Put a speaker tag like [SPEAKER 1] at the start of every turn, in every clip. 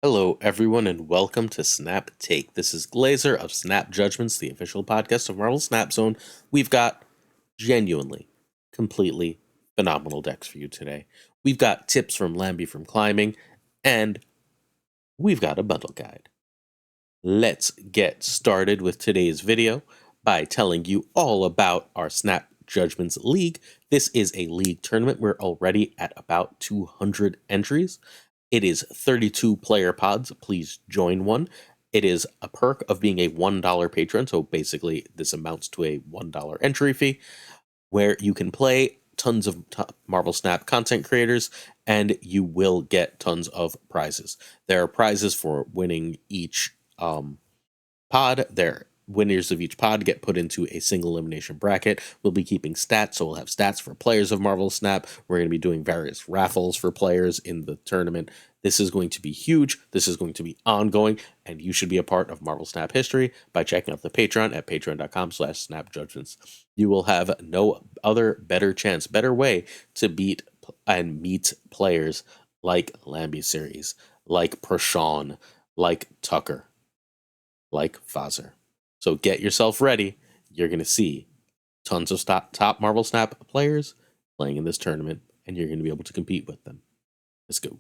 [SPEAKER 1] Hello, everyone, and welcome to Snap Take. This is Glazer of Snap Judgments, the official podcast of Marvel Snap Zone. We've got genuinely, completely phenomenal decks for you today. We've got tips from Lambie from climbing, and we've got a bundle guide. Let's get started with today's video by telling you all about our Snap Judgments League. This is a league tournament. We're already at about 200 entries. It is 32 player pods. Please join one. It is a perk of being a $1 patron. So basically, this amounts to a $1 entry fee where you can play tons of Marvel Snap content creators and you will get tons of prizes. There are prizes for winning each pod. Winners of each pod get put into a single elimination bracket. We'll be keeping stats, so we'll have stats for players of Marvel Snap. We're going to be doing various raffles for players in the tournament. This is going to be huge. This is going to be ongoing, and you should be a part of Marvel Snap history by checking out the Patreon at patreon.com/snapjudgments. You will have no other better way to beat and meet players like Lambie Series, like Prashant, like Tucker, like Fazzer. So get yourself ready. You're going to see tons of top Marvel Snap players playing in this tournament, and you're going to be able to compete with them. Let's go.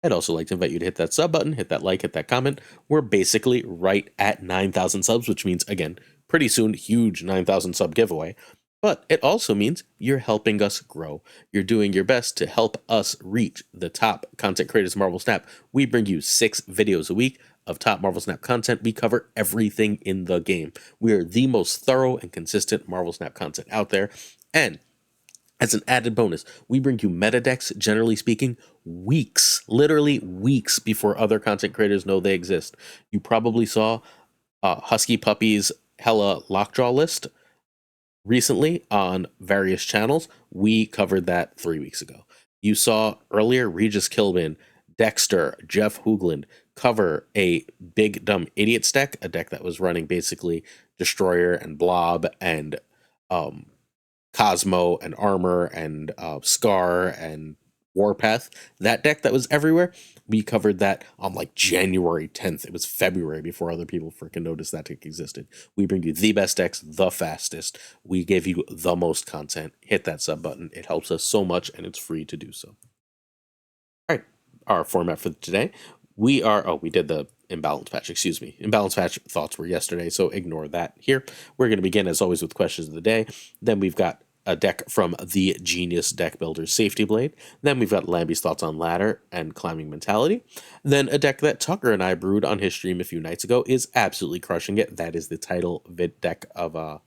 [SPEAKER 1] I'd also like to invite you to hit that sub button, hit that like, hit that comment. We're basically right at 9,000 subs, which means, again, pretty soon, huge 9,000 sub giveaway. But it also means you're helping us grow. You're doing your best to help us reach the top content creators of Marvel Snap. We bring you 6 videos a week of top Marvel Snap content. We cover everything in the game. We are the most thorough and consistent Marvel Snap content out there. And as an added bonus, we bring you meta decks, generally speaking, literally weeks before other content creators know they exist. You probably saw Husky Puppy's Hella Lockjaw list recently on various channels. We covered that 3 weeks ago. You saw earlier Regis Kilbin, Dexter, Jeff Hoogland cover a Big Dumb Idiots deck, a deck that was running basically Destroyer and Blob and Cosmo and Armor and Scar and Warpath. That deck that was everywhere, we covered that on like January 10th. It was February before other people freaking noticed that deck existed. We bring you the best decks, the fastest. We give you the most content. Hit that sub button. It helps us so much, and it's free to do so. All right, our format for today. We did the imbalance patch, excuse me. Imbalance patch thoughts were yesterday, so ignore that here. We're going to begin, as always, with questions of the day. Then we've got a deck from the Genius Deck Builder Safety Blade. Then we've got Lambie's thoughts on ladder and climbing mentality. Then a deck that Tucker and I brewed on his stream a few nights ago is absolutely crushing it. That is the title deck of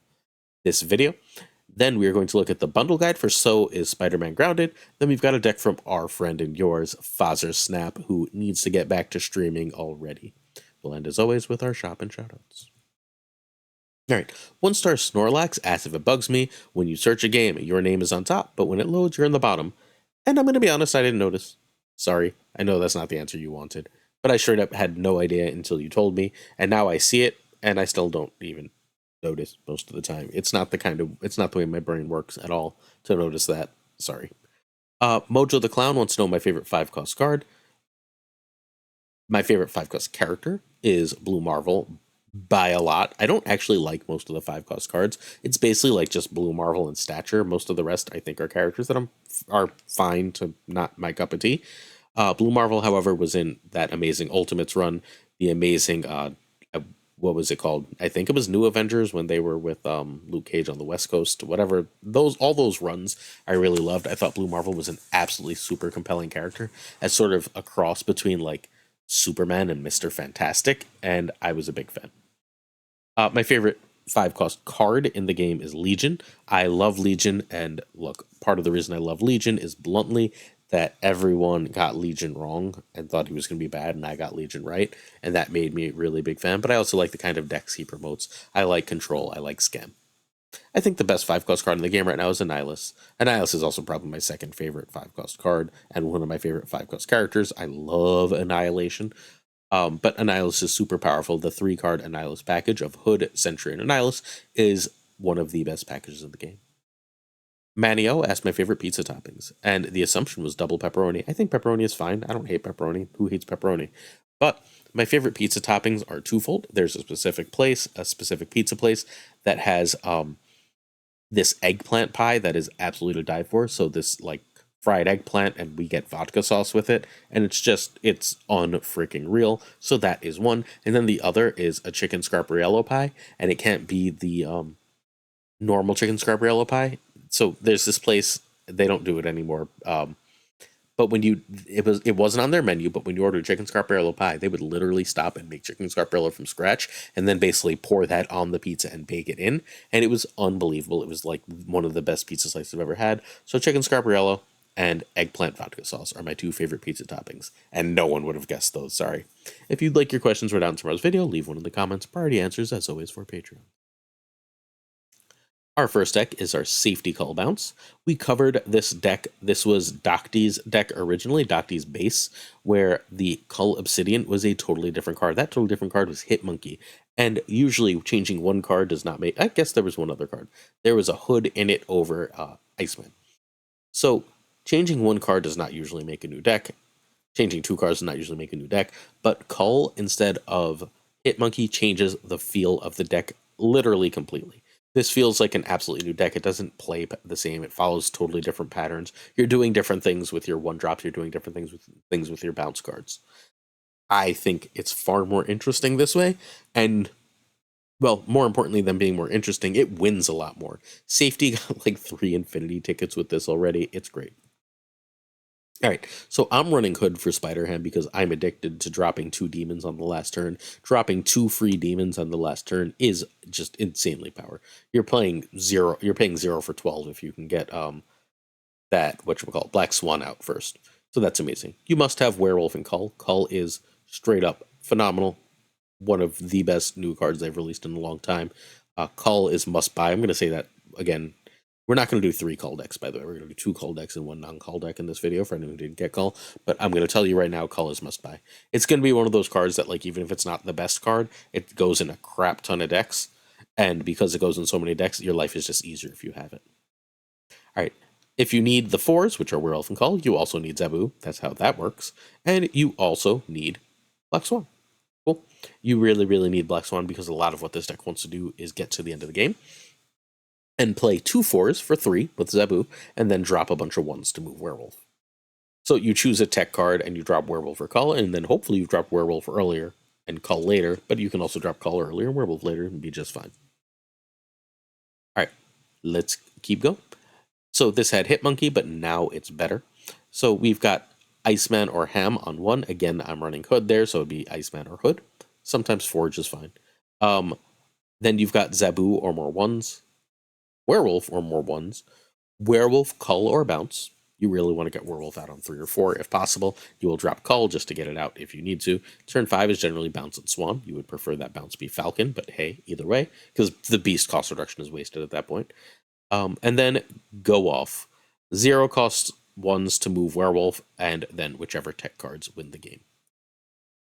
[SPEAKER 1] this video. Then we are going to look at the bundle guide for So Is Spider-Man Grounded. Then we've got a deck from our friend and yours, Fazzer Snap, who needs to get back to streaming already. We'll end, as always, with our shop and shoutouts. Alright, 1-star Snorlax asks if it bugs me when you search a game, your name is on top, but when it loads, you're in the bottom. And I'm going to be honest, I didn't notice. Sorry, I know that's not the answer you wanted, but I straight up had no idea until you told me, and now I see it, and I still don't even notice most of the time. It's not the way my brain works at all to notice that. Sorry. Mojo the Clown wants to know my favorite 5-cost card. My favorite 5-cost character is Blue Marvel by a lot. I don't actually like most of the 5-cost cards. It's basically like just Blue Marvel and Stature. Most of the rest I think are characters that are fine to not my cup of tea. Blue Marvel, however, was in that amazing Ultimates run, the amazing what was it called? I think it was New Avengers when they were with Luke Cage on the West Coast. Whatever, all those runs I really loved. I thought Blue Marvel was an absolutely super compelling character, as sort of a cross between like Superman and Mr. Fantastic, and I was a big fan. My favorite 5-cost card in the game is Legion. I love Legion, and look, part of the reason I love Legion is bluntly that everyone got Legion wrong and thought he was going to be bad, and I got Legion right, and that made me a really big fan. But I also like the kind of decks he promotes. I like Control. I like Scam. I think the best 5-cost card in the game right now is Annihilus. Annihilus is also probably my second favorite 5-cost card and one of my favorite 5-cost characters. I love Annihilation. But Annihilus is super powerful. The 3-card Annihilus package of Hood, Sentry, and Annihilus is one of the best packages in the game. Manio asked my favorite pizza toppings, and the assumption was double pepperoni. I think pepperoni is fine. I don't hate pepperoni. Who hates pepperoni? But my favorite pizza toppings are twofold. There's a specific place, a specific pizza place that has this eggplant pie that is absolutely to die for. So this like fried eggplant, and we get vodka sauce with it, and it's unfreaking real. So that is one, and then the other is a chicken scarpariello pie, and it can't be the normal chicken scarpariello pie. So there's this place, they don't do it anymore. But when it wasn't on their menu, but when you ordered chicken scarpariello pie, they would literally stop and make chicken scarpariello from scratch, and then basically pour that on the pizza and bake it in, and it was unbelievable. It was like one of the best pizza slices I've ever had. So chicken scarpariello and eggplant vodka sauce are my two favorite pizza toppings, and no one would have guessed those. Sorry. If you'd like your questions read out in tomorrow's video, leave one in the comments. Priority answers, as always, for Patreon. Our first deck is our Safety Cull Bounce. We covered this deck. This was Docty's deck originally, Docty's base, where the Cull Obsidian was a totally different card. That totally different card was Hit Monkey. And usually changing one card does not make... I guess there was one other card. There was a hood in it over Iceman. So changing one card does not usually make a new deck. Changing two cards does not usually make a new deck. But Cull, instead of Hit Monkey, changes the feel of the deck literally completely. This feels like an absolutely new deck. It doesn't play the same. It follows totally different patterns. You're doing different things with your one-drops. You're doing different things with your bounce cards. I think it's far more interesting this way. And, well, more importantly than being more interesting, it wins a lot more. Safety got like 3 Infinity tickets with this already. It's great. All right, so I'm running Hood for Spider-Ham because I'm addicted to dropping 2 demons on the last turn. Dropping 2 free demons on the last turn is just insanely power. You're paying 0 for 12 if you can get that whatchamacallit, Black Swan out first. So that's amazing. You must have Werewolf and Cull. Cull is straight up phenomenal. One of the best new cards they've released in a long time. Cull is must buy. I'm going to say that again. We're not going to do 3 Cull decks, by the way. We're going to do 2 Cull decks and 1 non-Cull deck in this video for anyone who didn't get Cull. But I'm going to tell you right now, Cull is must buy. It's going to be one of those cards that, like, even if it's not the best card, it goes in a crap ton of decks. And because it goes in so many decks, your life is just easier if you have it. All right. If you need the 4s, which are Werewolf and Cull, you also need Zabu. That's how that works. And you also need Black Swan. Cool. You really, really need Black Swan because a lot of what this deck wants to do is get to the end of the game and play 2 4s for 3 with Zabu, and then drop a bunch of 1s to move Werewolf. So you choose a tech card, and you drop Werewolf or Cull, and then hopefully you've dropped Werewolf earlier and Cull later, but you can also drop Cull earlier and Werewolf later and be just fine. Alright, let's keep going. So this had Hit Monkey, but now it's better. So we've got Iceman or Ham on 1. Again, I'm running Hood there, so it'd be Iceman or Hood. Sometimes Forge is fine. Then you've got Zabu or more 1s. Werewolf or more 1s, Werewolf, Cull, or Bounce. You really want to get Werewolf out on 3 or 4 if possible. You will drop Cull just to get it out if you need to. Turn 5 is generally Bounce and Swan. You would prefer that Bounce be Falcon, but hey, either way, because the Beast cost reduction is wasted at that point. And then go off. 0 cost 1s to move Werewolf, and then whichever tech cards win the game.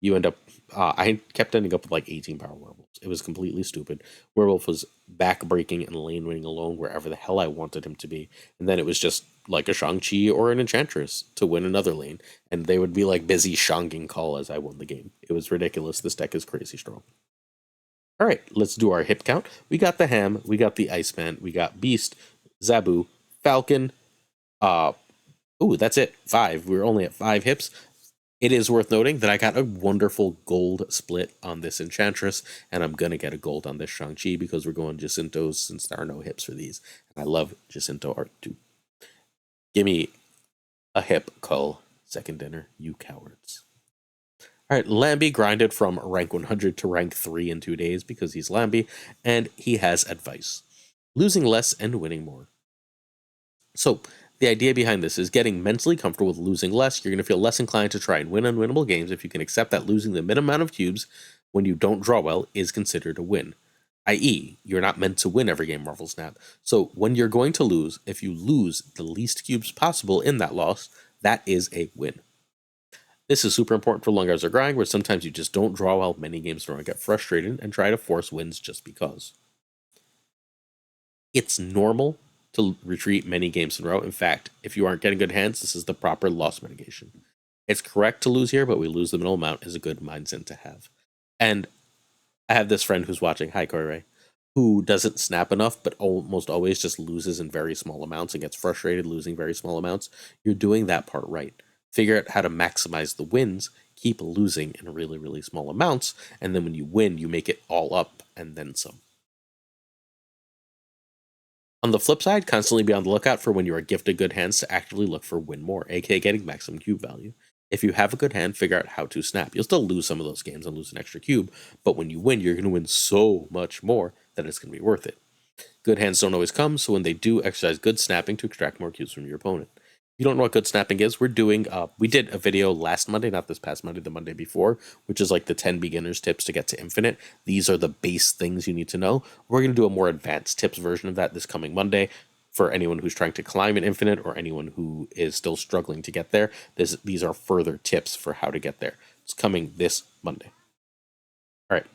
[SPEAKER 1] You end up, I kept ending up with like 18 power Werewolves. It was completely stupid. Werewolf was back-breaking and lane-winning alone wherever the hell I wanted him to be. And then it was just like a Shang-Chi or an Enchantress to win another lane. And they would be like busy Shanging Cull as I won the game. It was ridiculous. This deck is crazy strong. All right, let's do our hip count. We got the Ham, we got the Iceman, we got Beast, Zabu, Falcon. Ooh, that's it. 5. We're only at 5 hips. It is worth noting that I got a wonderful gold split on this Enchantress, and I'm going to get a gold on this Shang-Chi because we're going Jacintos since there are no hips for these. And I love Jacinto art too. Give me a hip, Cull. Second dinner, you cowards. All right, Lambie grinded from rank 100 to rank 3 in 2 days because he's Lambie, and he has advice. Losing less and winning more. So, the idea behind this is getting mentally comfortable with losing less. You're going to feel less inclined to try and win unwinnable games if you can accept that losing the minimum amount of cubes when you don't draw well is considered a win. I.e., you're not meant to win every game Marvel Snap. So when you're going to lose, if you lose the least cubes possible in that loss, that is a win. This is super important for long hours of grind, where sometimes you just don't draw well many games in a row and get frustrated and try to force wins just because. It's normal to retreat many games in a row. In fact, if you aren't getting good hands, this is the proper loss mitigation. It's correct to lose here, but we lose the minimal amount is a good mindset to have. And I have this friend who's watching, hi Corey, who doesn't snap enough, but almost always just loses in very small amounts and gets frustrated losing very small amounts. You're doing that part right. Figure out how to maximize the wins, keep losing in really, really small amounts, and then when you win, you make it all up and then some. On the flip side, constantly be on the lookout for when you are gifted good hands to actively look for win more, aka getting maximum cube value. If you have a good hand, figure out how to snap. You'll still lose some of those games and lose an extra cube, but when you win, you're going to win so much more that it's going to be worth it. Good hands don't always come, so when they do, exercise good snapping to extract more cubes from your opponent. If you don't know what good snapping is, we did a video last Monday, not this past Monday, the Monday before, which is like the 10 beginners tips to get to infinite. These are the base things you need to know. We're going to do a more advanced tips version of that this coming Monday for anyone who's trying to climb an infinite or anyone who is still struggling to get there. These are further tips for how to get there. It's coming this Monday. All right.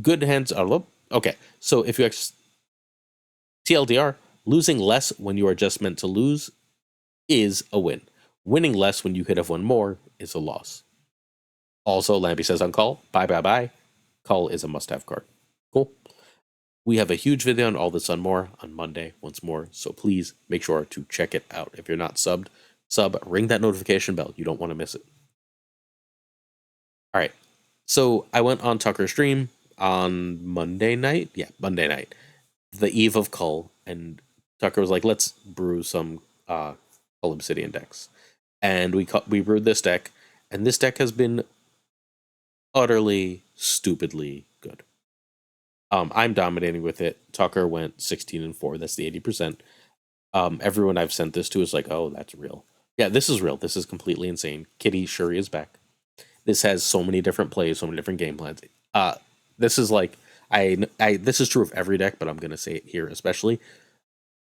[SPEAKER 1] Good hands are okay. So if you TLDR, losing less when you are just meant to lose is a win. Winning less when you could have won more is a loss. Also, Lampy says on Cull, bye. Cull is a must-have card. Cool. We have a huge video on all this and more on Monday once more, so please make sure to check it out. If you're not subbed, ring that notification bell. You don't want to miss it. All right. So I went on Tucker's stream on Monday night. Yeah, Monday night. The eve of Cull, and Tucker was like, let's brew some Cull Obsidian decks. And we brewed this deck, and this deck has been utterly, stupidly good. I'm dominating with it. Tucker went 16-4. That's the 80%. Everyone I've sent this to is like, oh, that's real. Yeah, this is real. This is completely insane. Kitty Shuri is back. This has so many different plays, so many different game plans. This is like this is true of every deck, but I'm gonna say it here especially.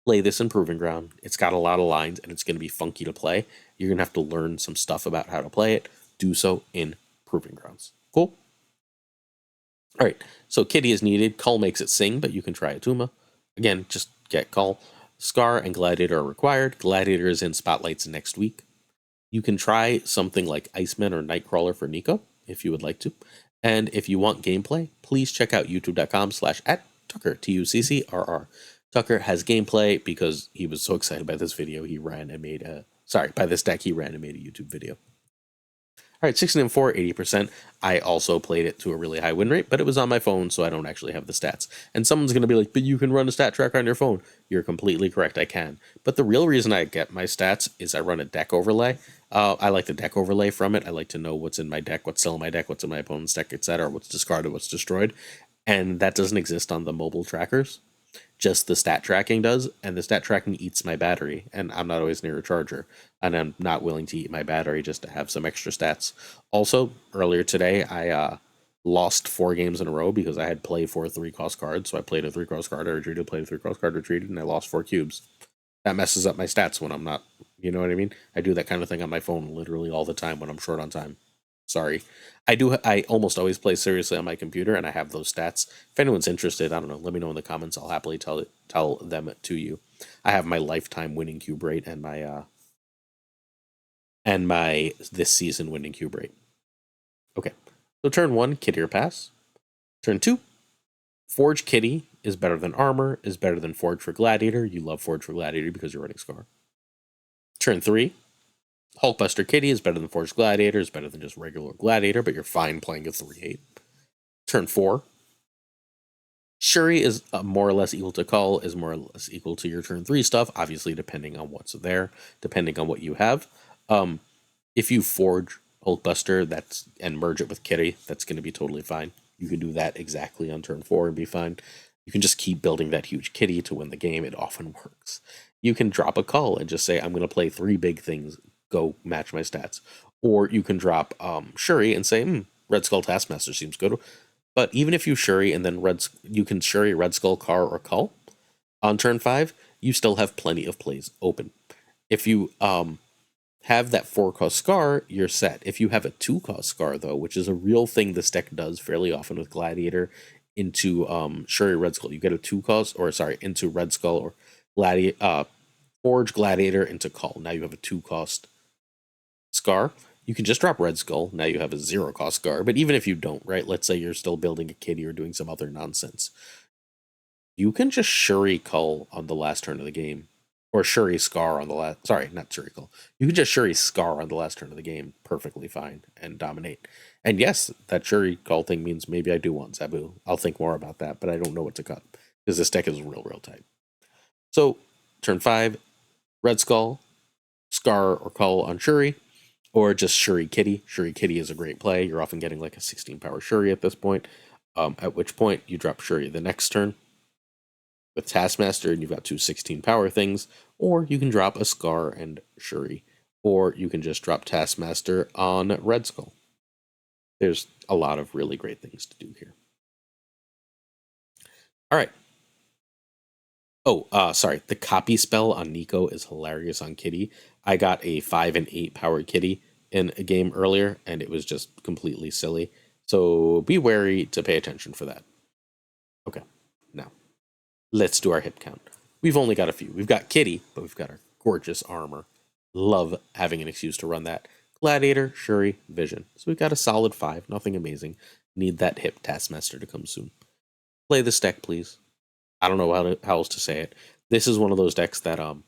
[SPEAKER 1] Play this in Proving Ground. It's got a lot of lines, and it's gonna be funky to play. You're gonna have to learn some stuff about how to play it. Do so in Proving Grounds. Cool. All right. So Kitty is needed. Cull makes it sing, but you can try Atuma. Again, just get Cull. Scar and Gladiator are required. Gladiator is in Spotlights next week. You can try something like Iceman or Nightcrawler for Nico, if you would like to. And if you want gameplay, please check out youtube.com/@Tucker, TUCCRR. Tucker has gameplay because he was so excited by this video, he ran and made by this deck, he ran and made a YouTube video. All right, 16-4, 80%. I also played it to a really high win rate, but it was on my phone, so I don't actually have the stats. And someone's going to be like, but you can run a stat tracker on your phone. You're completely correct, I can. But the real reason I get my stats is I run a deck overlay. I like the deck overlay from it. I like to know what's in my deck, what's still in my deck, what's in my opponent's deck, etc., what's discarded, what's destroyed. And that doesn't exist on the mobile trackers. Just the stat tracking does, and the stat tracking eats my battery, and I'm not always near a charger, and I'm not willing to eat my battery just to have some extra stats. Also, earlier today, I lost 4 games in a row because I had play for a 3-cost card, so I played a 3-cost card, I retreated, played a 3-cost card, retreated, and I lost 4 cubes. That messes up my stats when I'm not, you know what I mean? I do that kind of thing on my phone literally all the time when I'm short on time. Sorry. I almost always play seriously on my computer, and I have those stats. If anyone's interested, I don't know, let me know in the comments. I'll happily tell them to you. I have my lifetime winning cube rate and my this season winning cube rate. Okay. So turn 1, Kitty or pass. Turn 2, Forge Kitty is better than Armor, is better than Forge for Gladiator. You love Forge for Gladiator because you're running Scar. Turn 3, Hulkbuster Kitty is better than Forged Gladiator, is better than just regular Gladiator, but you're fine playing a 3/8. Turn 4, Shuri is more or less equal to Cull, is more or less equal to your turn 3 stuff, obviously depending on what's there, depending on what you have. If you forge Hulkbuster and merge it with Kitty, that's going to be totally fine. You can do that exactly on turn 4 and be fine. You can just keep building that huge Kitty to win the game. It often works. You can drop a Cull and just say, I'm going to play 3 big things, go match my stats. Or you can drop Shuri and say, Red Skull Taskmaster seems good. But even if you Shuri and then you can Shuri, Red Skull, Car, or Cull on turn 5, you still have plenty of plays open. If you have that 4-cost Scar, you're set. If you have a 2-cost Scar, though, which is a real thing this deck does fairly often with Gladiator, into Shuri Red Skull. You get a 2 cost, or sorry, into Red Skull or Forge Gladiator into Cull. Now you have a 2 cost Scar. You can just drop Red Skull. Now you have a 0 cost Scar. But even if you don't, right? Let's say you're still building a kitty or doing some other nonsense. You can just Shuri Cull on the last turn of the game. Or Shuri Scar on the last... Sorry, not Shuri Cull. You can just Shuri Scar on the last turn of the game perfectly fine and dominate. And yes, that Shuri Cull thing means maybe I do want Zabu. I'll think more about that, but I don't know what to cut. Because this deck is real tight. So, turn 5, Red Skull, Scar or Cull on Shuri, or just Shuri-Kitty. Shuri-Kitty is a great play. You're often getting like a 16 power Shuri at this point, at which point you drop Shuri the next turn with Taskmaster, and you've got 2 16 power things, or you can drop a Scar and Shuri, or you can just drop Taskmaster on Red Skull. There's a lot of really great things to do here. All right. Oh, sorry. The copy spell on Nico is hilarious on Kitty. I got a 5 and 8 power Kitty in a game earlier, and it was just completely silly. So be wary to pay attention for that. Okay, now let's do our hit count. We've only got a few. We've got Kitty, but we've got our gorgeous armor. Love having an excuse to run that. Gladiator, Shuri, Vision. So we've got a solid 5, nothing amazing. Need that hip Taskmaster to come soon. Play this deck, please. I don't know how else to say it. This is one of those decks that in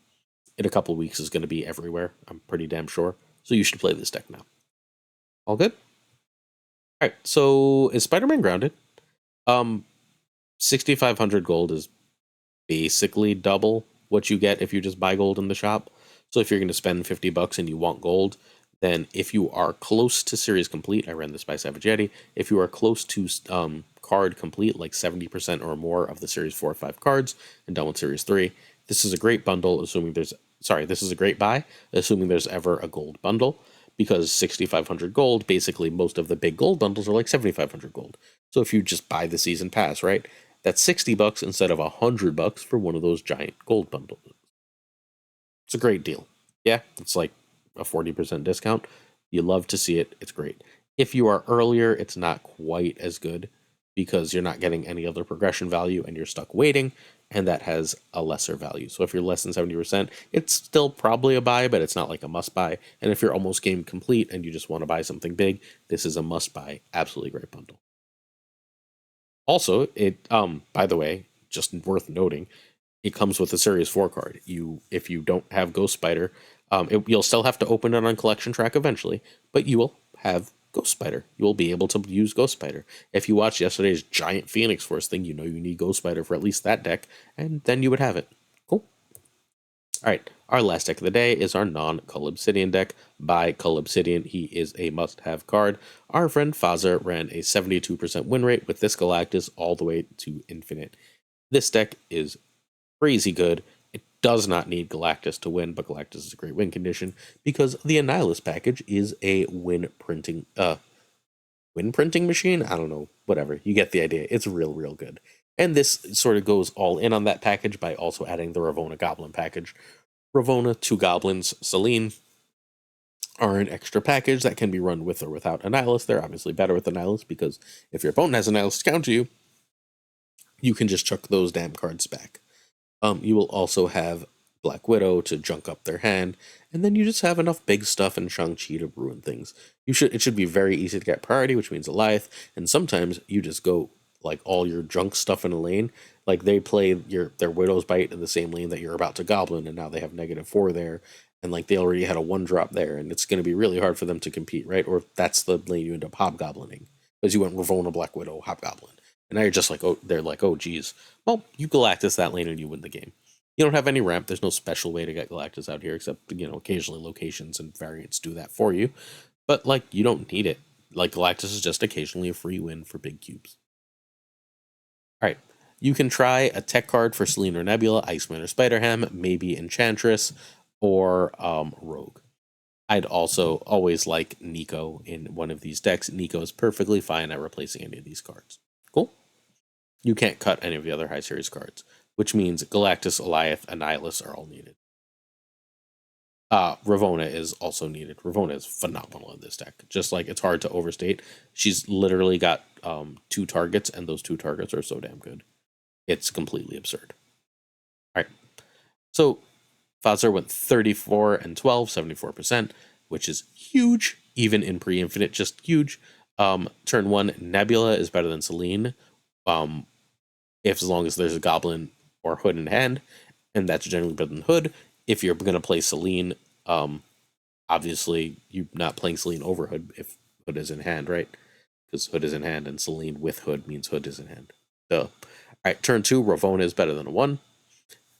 [SPEAKER 1] a couple weeks is going to be everywhere. I'm pretty damn sure. So you should play this deck now. All good? All right. So is Spider-Man grounded? 6,500 gold is basically double what you get if you just buy gold in the shop. So if you're going to spend $50 and you want gold, then if you are close to series complete, I ran this by Savage Yeti. If you are close to card complete, like 70% or more of the series 4 or 5 cards, and done with series 3, this is a great bundle. This is a great buy, assuming there's ever a gold bundle, because 6,500 gold, basically most of the big gold bundles are like 7,500 gold. So if you just buy the season pass, right, that's $60 instead of $100 for one of those giant gold bundles. It's a great deal. Yeah, it's like a 40% discount. You love to see it. It's great. If you are earlier, it's not quite as good because you're not getting any other progression value and you're stuck waiting, and that has a lesser value. So if you're less than 70%, it's still probably a buy, but it's not like a must buy. And if you're almost game complete and you just want to buy something big, this is a must buy. Absolutely great bundle. Also, it by the way, just worth noting, it comes with a Series 4 card. If you don't have Ghost Spider, you'll still have to open it on Collection Track eventually, but you will have Ghost Spider. You will be able to use Ghost Spider. If you watched yesterday's giant Phoenix Force thing, you know you need Ghost Spider for at least that deck, and then you would have it. Cool. All right, our last deck of the day is our non-Cull Obsidian deck by Cull Obsidian. He is a must-have card. Our friend Fazzer ran a 72% win rate with this Galactus all the way to infinite. This deck is crazy good. It does not need Galactus to win, but Galactus is a great win condition because the Annihilus package is a win printing machine. I don't know, whatever. You get the idea. It's real good. And this sort of goes all in on that package by also adding the Ravonna Goblin package. Ravonna, 2 goblins, Selene are an extra package that can be run with or without Annihilus. They're obviously better with Annihilus because if your opponent has Annihilus to counter you, you can just chuck those damn cards back. You will also have Black Widow to junk up their hand, and then you just have enough big stuff in Shang-Chi to ruin things. It should be very easy to get priority, which means Goliath, and sometimes you just go like all your junk stuff in a lane. Like they play their Widow's Bite in the same lane that you're about to Goblin, and now they have -4 there, and like they already had a 1-drop there, and it's going to be really hard for them to compete, right? Or if that's the lane you end up hobgoblining, because you went Ravonna, Black Widow, Hobgoblin. And now you're just like, oh, they're like, oh, geez. Well, you Galactus that lane and you win the game. You don't have any ramp. There's no special way to get Galactus out here, except, occasionally locations and variants do that for you. But, like, you don't need it. Like, Galactus is just occasionally a free win for big cubes. All right. You can try a tech card for Selene or Nebula, Iceman or Spider-Ham, maybe Enchantress, or Rogue. I'd also always like Nico in one of these decks. Nico is perfectly fine at replacing any of these cards. Cool. You can't cut any of the other high series cards, which means Galactus, Goliath, Annihilus are all needed. Ravonna is also needed. Ravonna is phenomenal in this deck. Just like it's hard to overstate. She's literally got 2 targets, and those 2 targets are so damn good. It's completely absurd. All right. So Fazzer went 34 and 12, 74%, which is huge, even in pre-infinite, just huge. Turn 1, Nebula is better than Selene. If as long as there's a goblin or hood in hand, and that's generally better than hood. If you're gonna play Selene, obviously you're not playing Selene over hood if hood is in hand, right? Because hood is in hand, and Selene with hood means hood is in hand. Duh. All right, turn 2, Ravonna is better than a 1.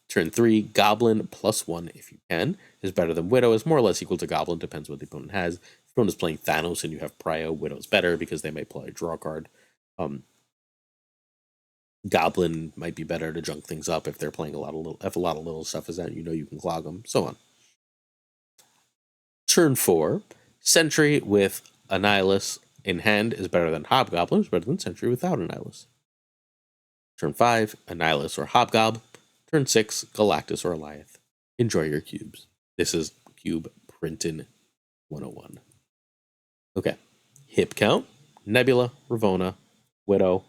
[SPEAKER 1] Turn 3, Goblin +1 if you can is better than Widow. Is more or less equal to Goblin, depends what the opponent has. If the opponent is playing Thanos and you have Pryde, Widow's better because they might play a draw card. Goblin might be better to junk things up if they're playing a lot of little stuff is out, you can clog them, so on. Turn 4, Sentry with Annihilus in hand is better than Hobgoblin, is better than Sentry without Annihilus. Turn 5, Annihilus or Hobgob. Turn 6, Galactus or Eliath. Enjoy your cubes. This is Cube Printin' 101. Okay. Hip count, Nebula, Ravonna, Widow,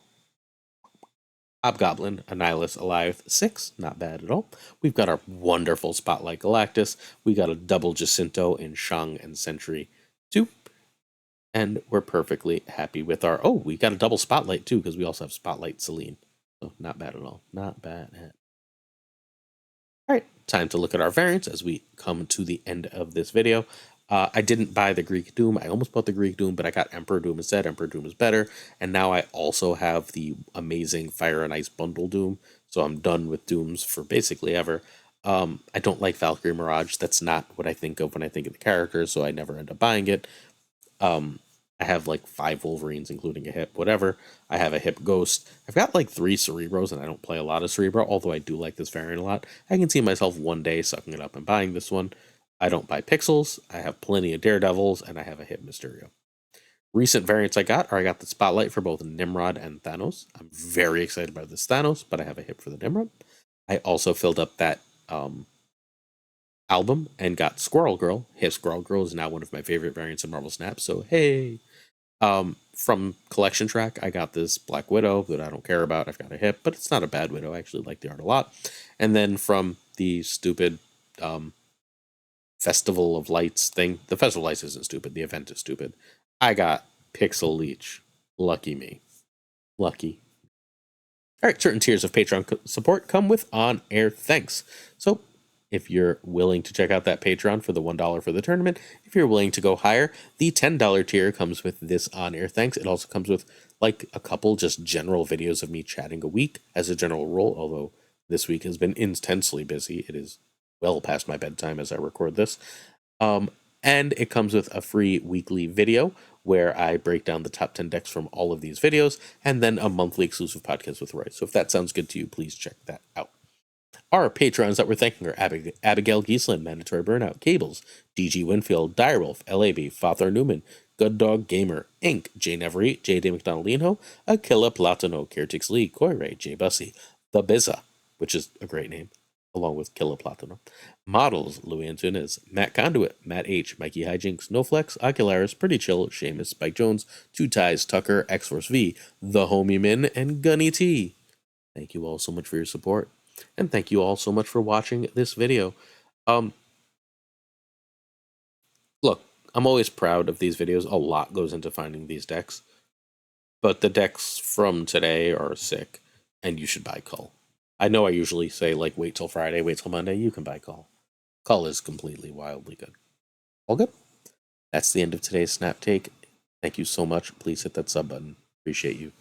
[SPEAKER 1] Hobgoblin, Annihilus, Eliath, 6. Not bad at all. We've got our wonderful Spotlight Galactus. We got a double Jacinto in Shang and Sentry 2. And we're perfectly happy with our... Oh, we got a double Spotlight too, because we also have Spotlight Selene. So not bad at all. Not bad at all. All right, time to look at our variants as we come to the end of this video. I didn't buy the Greek Doom. I almost bought the Greek Doom, but I got Emperor Doom instead. Emperor Doom is better. And now I also have the amazing Fire and Ice Bundle Doom. So I'm done with Dooms for basically ever. I don't like Valkyrie Mirage. That's not what I think of when I think of the character, so I never end up buying it. I have like 5 Wolverines, including a hip, whatever. I have a hip Ghost. I've got like 3 Cerebros, and I don't play a lot of Cerebro, although I do like this variant a lot. I can see myself one day sucking it up and buying this one. I don't buy Pixels. I have plenty of Daredevils, and I have a hip Mysterio. Recent variants I got the Spotlight for both Nimrod and Thanos. I'm very excited about this Thanos, but I have a hip for the Nimrod. I also filled up that album and got Squirrel Girl. His Squirrel Girl is now one of my favorite variants in Marvel Snap, so hey. From Collection Track, I got this Black Widow that I don't care about. I've got a hip, but it's not a bad Widow. I actually like the art a lot. And then from the stupid Festival of Lights thing, the Festival of Lights isn't stupid. The event is stupid. I got Pixel Leech. Lucky me. Lucky. All right, certain tiers of Patreon support come with on-air thanks. So if you're willing to check out that Patreon for the $1 for the tournament, if you're willing to go higher, the $10 tier comes with this on-air thanks. It also comes with like a couple just general videos of me chatting a week as a general rule, although this week has been intensely busy. It is well past my bedtime as I record this. And it comes with a free weekly video where I break down the top 10 decks from all of these videos, and then a monthly exclusive podcast with Roy. So if that sounds good to you, please check that out. Our patrons that we're thanking are Abigail Giesland, Mandatory Burnout, Cables, DG Winfield, Direwolf, LAB, Father Newman, Good Dog Gamer, Inc., Jane Everett, J.D. McDonaldino, Aquila Platano, Caretix Lee, Coyray, J. Bussy, The Bizza, which is a great name, along with Killa Platano, Models, Louis Antunes, Matt Conduit, Matt H., Mikey Hijinks, NoFlex, Ocularis, Pretty Chill, Seamus, Spike Jones, Two Ties, Tucker, X-Force V, The Homie Min, and Gunny T. Thank you all so much for your support. And thank you all so much for watching this video. Look, I'm always proud of these videos. A lot goes into finding these decks. But the decks from today are sick, and you should buy Cull. I know I usually say, like, wait till Friday, wait till Monday. You can buy Cull. Cull is completely, wildly good. All good? That's the end of today's Snap Take. Thank you so much. Please hit that sub button. Appreciate you.